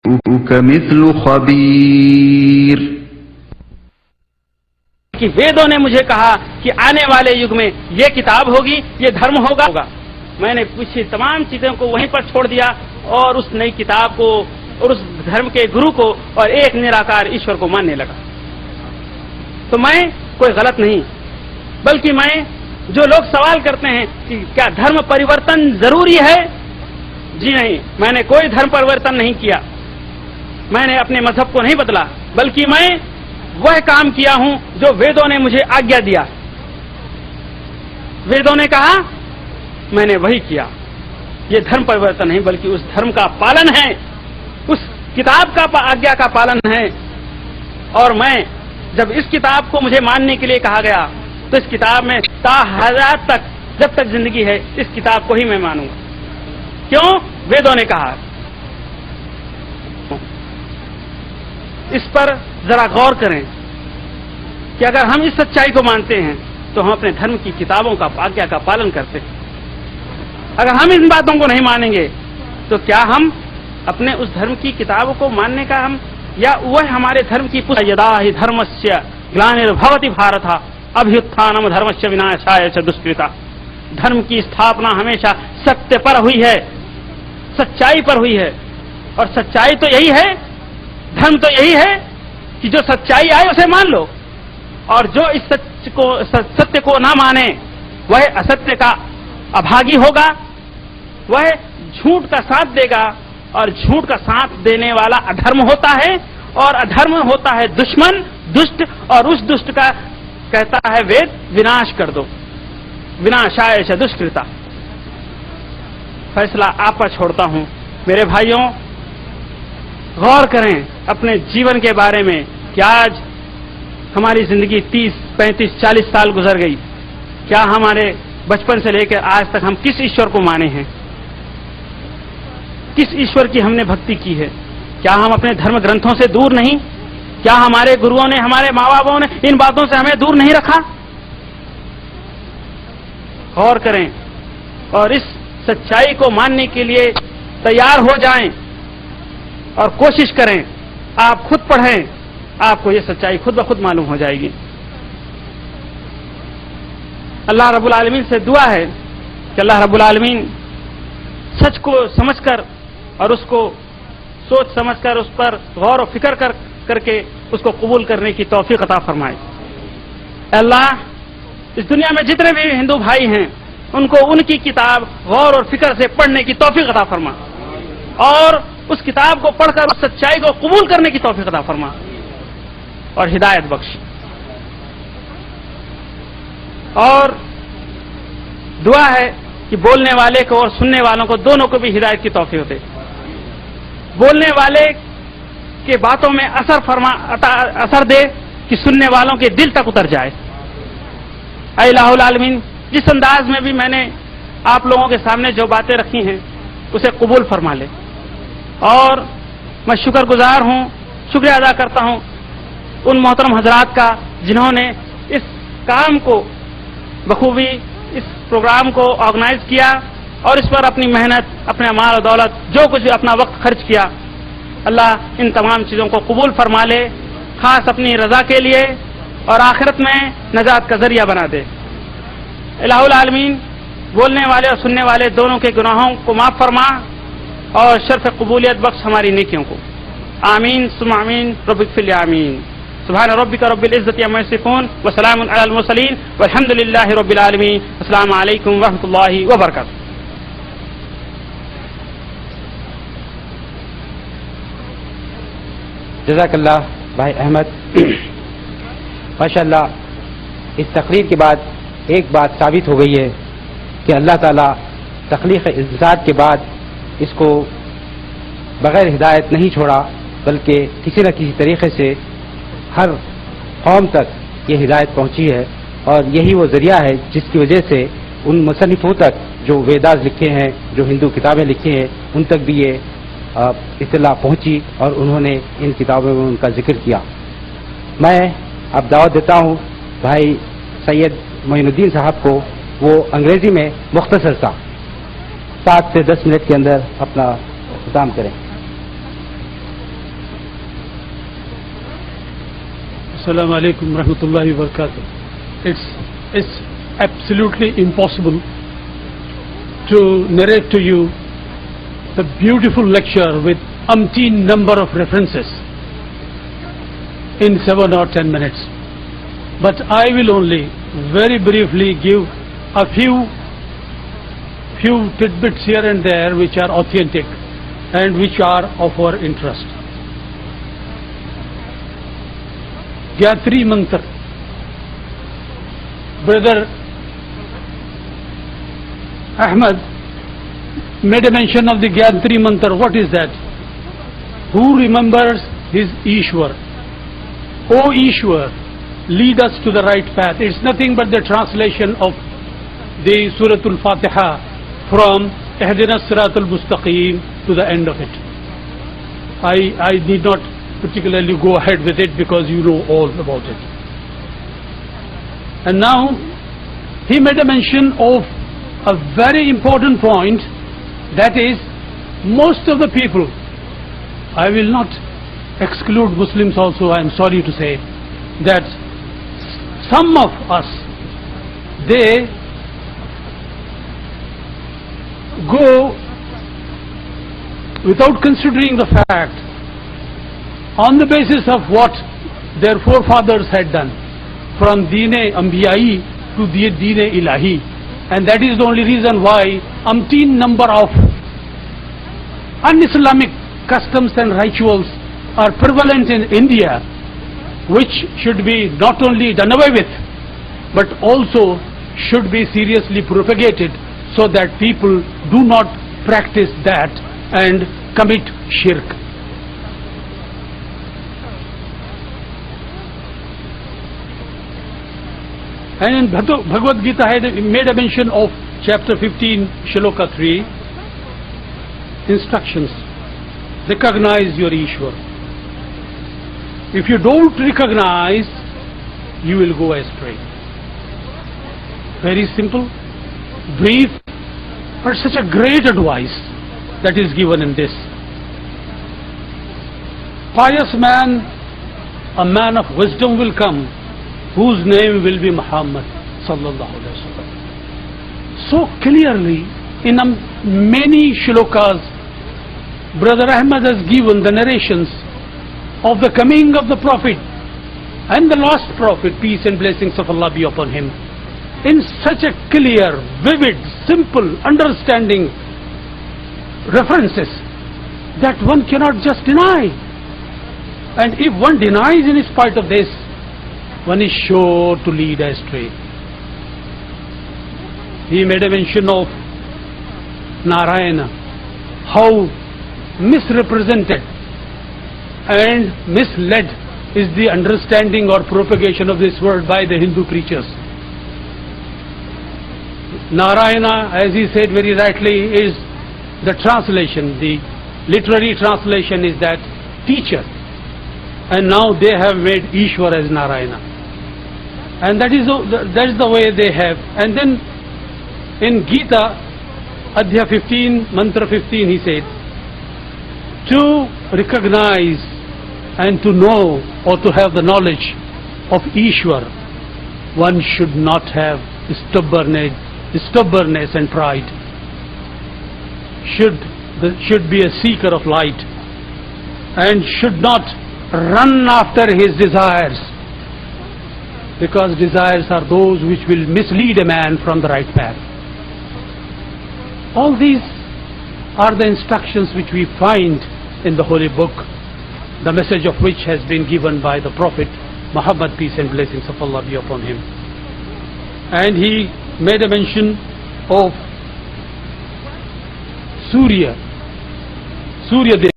مثل خبیر کہ ویدوں نے مجھے کہا کہ آنے والے یگ میں یہ کتاب ہوگی، یہ دھرم ہوگا۔ میں نے پوچھی تمام چیزوں کو وہیں پر چھوڑ دیا اور اس نئی کتاب کو اور اس دھرم کے گرو کو اور ایک نراکار ایشور کو ماننے لگا۔ تو میں کوئی غلط نہیں، بلکہ میں جو لوگ سوال کرتے ہیں کہ کیا دھرم پریورتن ضروری ہے، جی نہیں، میں نے کوئی دھرم پریورتن نہیں کیا، میں نے اپنے مذہب کو نہیں بدلا، بلکہ میں وہ کام کیا ہوں جو ویدوں نے مجھے آگیا دیا۔ ویدوں نے کہا، میں نے وہی کیا۔ یہ دھرم پریورتن نہیں، بلکہ اس دھرم کا پالن ہے، اس کتاب کا آگیا کا پالن ہے۔ اور میں جب اس کتاب کو مجھے ماننے کے لیے کہا گیا تو اس کتاب میں تا حیات تک، جب تک زندگی ہے، اس کتاب کو ہی میں مانوں گا۔ کیوں؟ ویدوں نے کہا۔ اس پر ذرا غور کریں کہ اگر ہم اس سچائی کو مانتے ہیں تو ہم اپنے دھرم کی کتابوں کا آگیا کا پالن کرتے ہیں۔ اگر ہم ان باتوں کو نہیں مانیں گے تو کیا ہم اپنے اس دھرم کی کتابوں کو ماننے کا ہم یا وہ ہمارے دھرم کی یدا ہی دھرمسیا گلانربھوتی بھارت ابھیتھانم دھرمسیا وناشایا چ دشکرتا۔ دھرم کی استھاپنا ہمیشہ ستیہ پر ہوئی ہے، سچائی پر ہوئی ہے، اور سچائی تو یہی ہے، دھرم تو یہی ہے کہ جو سچائی آئے اسے مان لو، اور جو اس ستیہ کو نہ مانے وہ استیہ کا ابھاگی ہوگا، وہ جھوٹ کا ساتھ دے گا، اور جھوٹ کا ساتھ دینے والا ادھرم ہوتا ہے، اور ادھرم ہوتا ہے دشمن، دشٹ، اور اس دشٹ کا کہتا ہے وید وناش کر دو، وناشائے چ دشکرتا۔ فیصلہ آپ پر چھوڑتا ہوں میرے بھائیوں، غور کریں اپنے جیون کے بارے میں کہ آج ہماری زندگی 30، 35، 40 سال گزر گئی، کیا ہمارے بچپن سے لے کر آج تک ہم کس ایشور کو مانے ہیں، کس ایشور کی ہم نے بھکتی کی ہے؟ کیا ہم اپنے دھرم گرنتھوں سے دور نہیں؟ کیا ہمارے گروؤں نے، ہمارے ماں باپوں نے ان باتوں سے ہمیں دور نہیں رکھا؟ غور کریں اور اس سچائی کو ماننے کے لیے تیار ہو جائیں اور کوشش کریں۔ آپ خود پڑھیں، آپ کو یہ سچائی خود بخود معلوم ہو جائے گی۔ اللہ رب العالمین سے دعا ہے کہ اللہ رب العالمین سچ کو سمجھ کر اور اس کو سوچ سمجھ کر اس پر غور و فکر کر کے اس کو قبول کرنے کی توفیق عطا فرمائے۔ اللہ اس دنیا میں جتنے بھی ہندو بھائی ہیں ان کو ان کی کتاب غور اور فکر سے پڑھنے کی توفیق عطا فرما، اور اس کتاب کو پڑھ کر اس سچائی کو قبول کرنے کی توفیق عطا فرما اور ہدایت بخش۔ اور دعا ہے کہ بولنے والے کو اور سننے والوں کو دونوں کو بھی ہدایت کی توفیق دے، بولنے والے کے باتوں میں اثر دے کہ سننے والوں کے دل تک اتر جائے۔ اے الہ العالمین، جس انداز میں بھی میں نے آپ لوگوں کے سامنے جو باتیں رکھی ہیں اسے قبول فرما لے، اور میں شکر گزار ہوں، شکریہ ادا کرتا ہوں ان محترم حضرات کا جنہوں نے اس کام کو بخوبی، اس پروگرام کو آرگنائز کیا اور اس پر اپنی محنت، اپنے مال و دولت، جو کچھ بھی اپنا وقت خرچ کیا، اللہ ان تمام چیزوں کو قبول فرما لے، خاص اپنی رضا کے لیے، اور آخرت میں نجات کا ذریعہ بنا دے۔ الہ العالمین بولنے والے اور سننے والے دونوں کے گناہوں کو معاف فرما اور شرف قبولیت بخش ہماری نیکیوں کو۔ آمین ثم آمین۔ رب اغفر لی آمین۔ سبحان ربک رب العزة عما یصفون وسلام علی المرسلین والحمد للہ رب العالمین۔ السلام علیکم ورحمۃ اللہ وبرکاتہ۔ جزاک اللہ بھائی احمد۔ ماشاء اللہ، اس تقریر کے بعد ایک بات ثابت ہو گئی ہے کہ اللہ تعالیٰ تخلیق ذات کے بعد اس کو بغیر ہدایت نہیں چھوڑا، بلکہ کسی نہ کسی طریقے سے ہر قوم تک یہ ہدایت پہنچی ہے، اور یہی وہ ذریعہ ہے جس کی وجہ سے ان مصنفوں تک جو ویداز لکھے ہیں، جو ہندو کتابیں لکھی ہیں، ان تک بھی یہ اطلاع پہنچی اور انہوں نے ان کتابوں میں ان کا ذکر کیا۔ میں اب دعوت دیتا ہوں بھائی سید معین الدین صاحب کو، وہ انگریزی میں مختصر سا 7 سے 10 منٹ کے اندر اپنا اختتام کریں۔ Assalamu alaikum rahmatullahi wa barakatuh. It's absolutely impossible to narrate to you the beautiful lecture with umpteen number of references in 7 or 10 minutes. But I will only very briefly give a few tidbits here and there which are authentic and which are of our interest. Gayatri Mantra. Brother Ahmed made a mention of the Gayatri Mantra. What is that? Who remembers his Ishwar? O Ishwar, lead us to the right path. It's nothing but the translation of the Suratul Fatiha from Ihdina Siratul Mustaqim to the end of it. I need not particularly go ahead with it because you know all about it. And now he made a mention of a very important point, that is, most of the people, I will not exclude Muslims also, I am sorry to say, that some of us, they go without considering the fact, on the basis of what their forefathers had done, from Deen-e Ambiyai to Deen-e Ilahi. And that is the only reason why umpteen number of un-Islamic customs and rituals are prevalent in India, which should be not only done away with, but also should be seriously propagated so that people do not practice that and commit shirk. And in Bhagavad Gita had made a mention of chapter 15, Shloka 3, instructions. Recognize your Ishwar. If you don't recognize, you will go astray. Very simple, brief, but such a great advice that is given in this. Pious man, a man of wisdom will come, whose name will be Muhammad sallallahu alaihi wasallam. So clearly, in many shlokas, Brother Ahmed has given the narrations of the coming of the Prophet and the last Prophet, peace and blessings of Allah be upon him, in such a clear, vivid, simple, understanding references that one cannot just deny. And if one denies in spite of this, one is sure to lead astray. He made a mention of Narayana, how misrepresented and misled is the understanding or propagation of this word by the Hindu preachers. Narayana, as he said very rightly, is the translation. The literary translation is that teacher. And now they have made Ishwar as Narayana. And that is the way they have. And then in Gita, Adhya 15, Mantra 15, he said, to recognize and to know or to have the knowledge of Ishwar, one should not have stubbornness and pride. Should be a seeker of light and should not run after his desires, because desires are those which will mislead a man from the right path. All these are the instructions which we find in the Holy Book, the message of which has been given by the Prophet Muhammad, peace and blessings of Allah be upon him. And he made a mention of Surya Dev.